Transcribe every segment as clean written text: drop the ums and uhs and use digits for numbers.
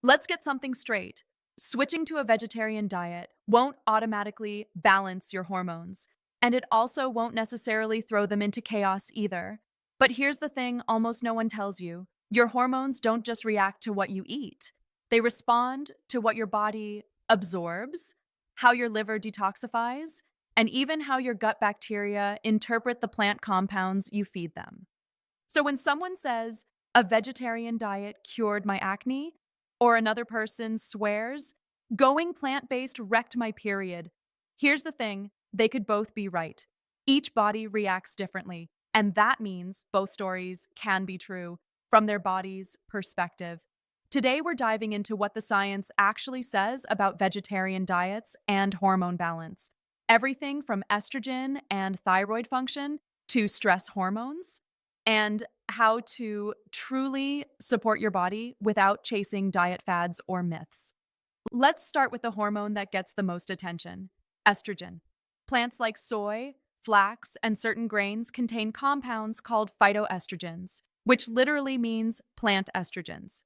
Let's get something straight. Switching to a vegetarian diet won't automatically balance your hormones, and it also won't necessarily throw them into chaos either. But here's the thing almost no one tells you: your hormones don't just react to what you eat, they respond to what your body absorbs, how your liver detoxifies, and even how your gut bacteria interpret the plant compounds you feed them. So when someone says, a vegetarian diet cured my acne, or another person swears, going plant based wrecked my period, here's the thing: they could both be right. Each body reacts differently, and that means both stories can be true from their body's perspective. Today, we're diving into what the science actually says about vegetarian diets and hormone balance. Everything from estrogen and thyroid function to stress hormones, and how to truly support your body without chasing diet fads or myths. Let's start with the hormone that gets the most attention: estrogen. Plants like soy, flax, and certain grains contain compounds called phytoestrogens, which literally means plant estrogens.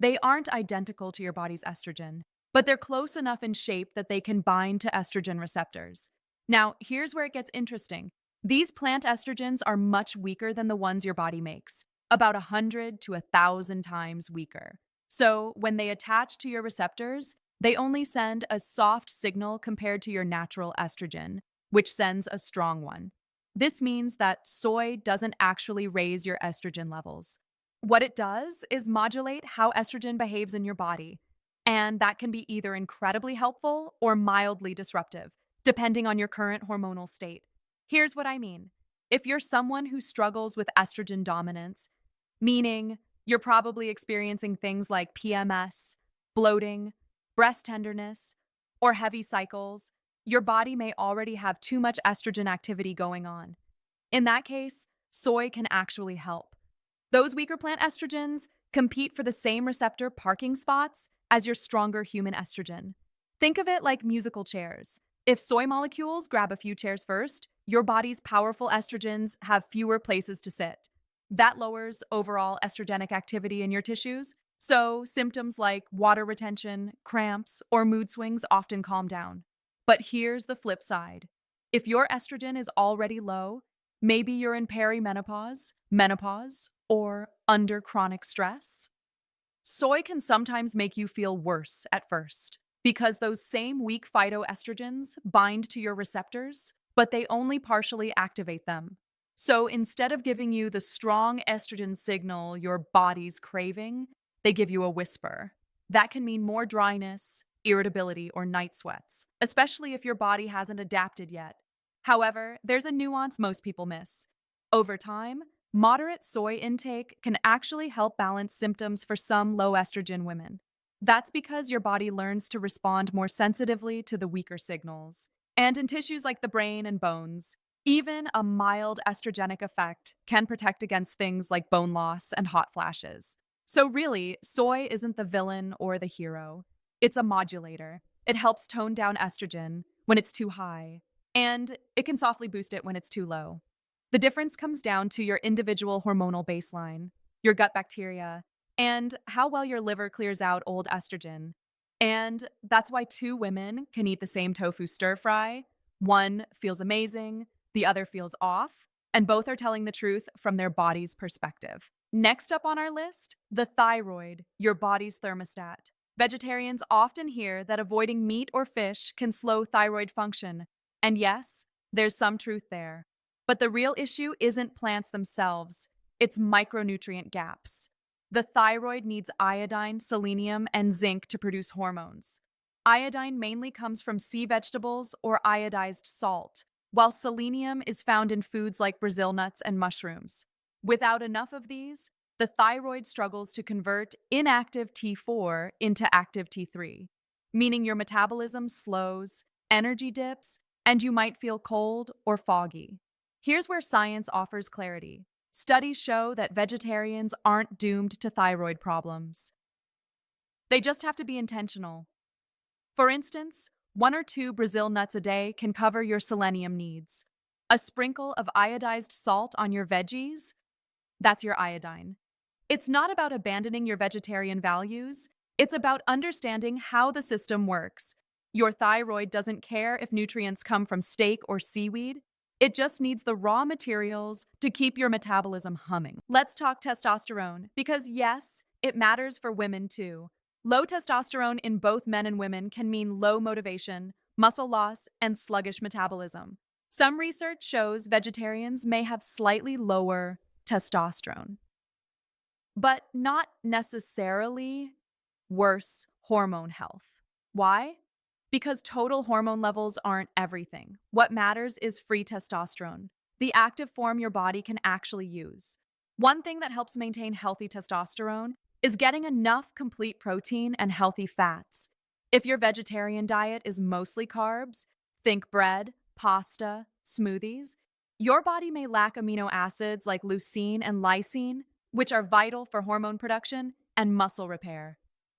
They aren't identical to your body's estrogen, but they're close enough in shape that they can bind to estrogen receptors. Now, here's where it gets interesting. These plant estrogens are much weaker than the ones your body makes, about 100 to 1,000 times weaker. So, when they attach to your receptors, they only send a soft signal compared to your natural estrogen, which sends a strong one. This means that soy doesn't actually raise your estrogen levels. What it does is modulate how estrogen behaves in your body, and that can be either incredibly helpful or mildly disruptive, depending on your current hormonal state. Here's what I mean. If you're someone who struggles with estrogen dominance, meaning you're probably experiencing things like PMS, bloating, breast tenderness, or heavy cycles, your body may already have too much estrogen activity going on. In that case, soy can actually help. Those weaker plant estrogens compete for the same receptor parking spots as your stronger human estrogen. Think of it like musical chairs. If soy molecules grab a few chairs first, your body's powerful estrogens have fewer places to sit. That lowers overall estrogenic activity in your tissues, so symptoms like water retention, cramps, or mood swings often calm down. But here's the flip side. If your estrogen is already low, maybe you're in perimenopause, menopause, or under chronic stress, soy can sometimes make you feel worse at first because those same weak phytoestrogens bind to your receptors, but they only partially activate them. So instead of giving you the strong estrogen signal your body's craving, they give you a whisper. That can mean more dryness, irritability, or night sweats, especially if your body hasn't adapted yet. However, there's a nuance most people miss. Over time, moderate soy intake can actually help balance symptoms for some low estrogen women. That's because your body learns to respond more sensitively to the weaker signals. And in tissues like the brain and bones, even a mild estrogenic effect can protect against things like bone loss and hot flashes. So, really, soy isn't the villain or the hero. It's a modulator. It helps tone down estrogen when it's too high, and it can softly boost it when it's too low. The difference comes down to your individual hormonal baseline, your gut bacteria, and how well your liver clears out old estrogen. And that's why two women can eat the same tofu stir fry. One feels amazing, the other feels off, and both are telling the truth from their body's perspective. Next up on our list, the thyroid, your body's thermostat. Vegetarians often hear that avoiding meat or fish can slow thyroid function. And yes, there's some truth there. But the real issue isn't plants themselves, it's micronutrient gaps. The thyroid needs iodine, selenium, and zinc to produce hormones. Iodine mainly comes from sea vegetables or iodized salt, while selenium is found in foods like Brazil nuts and mushrooms. Without enough of these, the thyroid struggles to convert inactive T4 into active T3, meaning your metabolism slows, energy dips, and you might feel cold or foggy. Here's where science offers clarity. Studies show that vegetarians aren't doomed to thyroid problems. They just have to be intentional. For instance, 1 or 2 Brazil nuts a day can cover your selenium needs. A sprinkle of iodized salt on your veggies, that's your iodine. It's not about abandoning your vegetarian values, It's about understanding how the system works. Your thyroid doesn't care if nutrients come from steak or seaweed. It just needs the raw materials to keep your metabolism humming. Let's talk testosterone, because yes, it matters for women too. Low testosterone in both men and women can mean low motivation, muscle loss, and sluggish metabolism. Some research shows vegetarians may have slightly lower testosterone, but not necessarily worse hormone health. Why? Because total hormone levels aren't everything. What matters is free testosterone, the active form your body can actually use. One thing that helps maintain healthy testosterone is getting enough complete protein and healthy fats. If your vegetarian diet is mostly carbs, think bread, pasta, smoothies, your body may lack amino acids like leucine and lysine, which are vital for hormone production and muscle repair.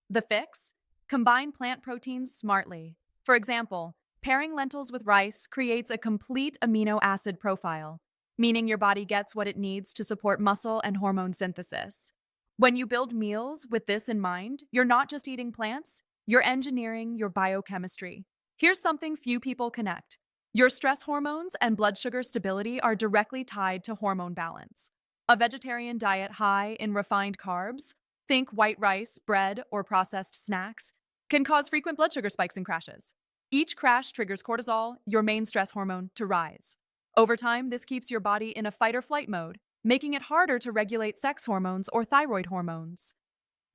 The fix? Combine plant proteins smartly. For example, pairing lentils with rice creates a complete amino acid profile, meaning your body gets what it needs to support muscle and hormone synthesis. When you build meals with this in mind, you're not just eating plants, you're engineering your biochemistry. Here's something few people connect. Your stress hormones and blood sugar stability are directly tied to hormone balance. A vegetarian diet high in refined carbs, think white rice, bread, or processed snacks, can cause frequent blood sugar spikes and crashes. Each crash triggers cortisol, your main stress hormone, to rise. Over time, this keeps your body in a fight or flight mode, making it harder to regulate sex hormones or thyroid hormones.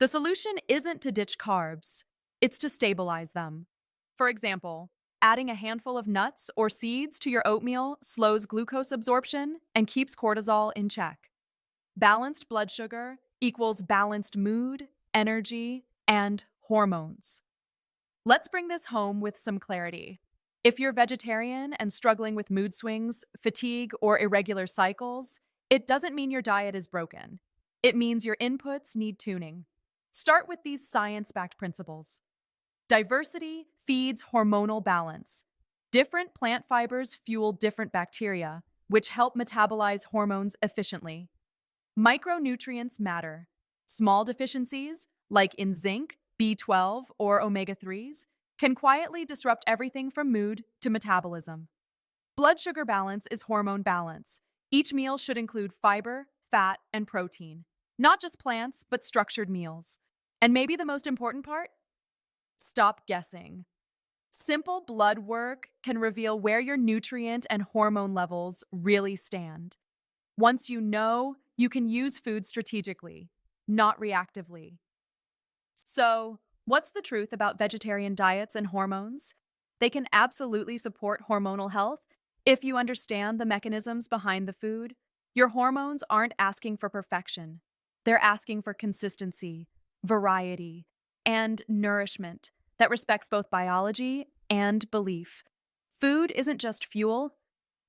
The solution isn't to ditch carbs, it's to stabilize them. For example, adding a handful of nuts or seeds to your oatmeal slows glucose absorption and keeps cortisol in check. Balanced blood sugar equals balanced mood, energy, and hormones. Let's bring this home with some clarity. If you're vegetarian and struggling with mood swings, fatigue, or irregular cycles, it doesn't mean your diet is broken. It means your inputs need tuning. Start with these science-backed principles. Diversity feeds hormonal balance. Different plant fibers fuel different bacteria, which help metabolize hormones efficiently. Micronutrients matter. Small deficiencies, like in zinc, B12, or omega 3s, can quietly disrupt everything from mood to metabolism. Blood sugar balance is hormone balance. Each meal should include fiber, fat, and protein. Not just plants, but structured meals. And maybe the most important part? Stop guessing. Simple blood work can reveal where your nutrient and hormone levels really stand. Once you know, you can use food strategically, not reactively. So, what's the truth about vegetarian diets and hormones? They can absolutely support hormonal health if you understand the mechanisms behind the food. Your hormones aren't asking for perfection, they're asking for consistency, variety, and nourishment that respects both biology and belief. Food isn't just fuel,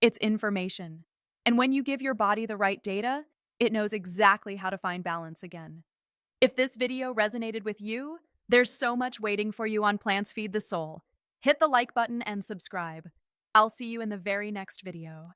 it's information. And when you give your body the right data, it knows exactly how to find balance again. If this video resonated with you, there's so much waiting for you on Plants Feed the Soul. Hit the like button and subscribe. I'll see you in the very next video.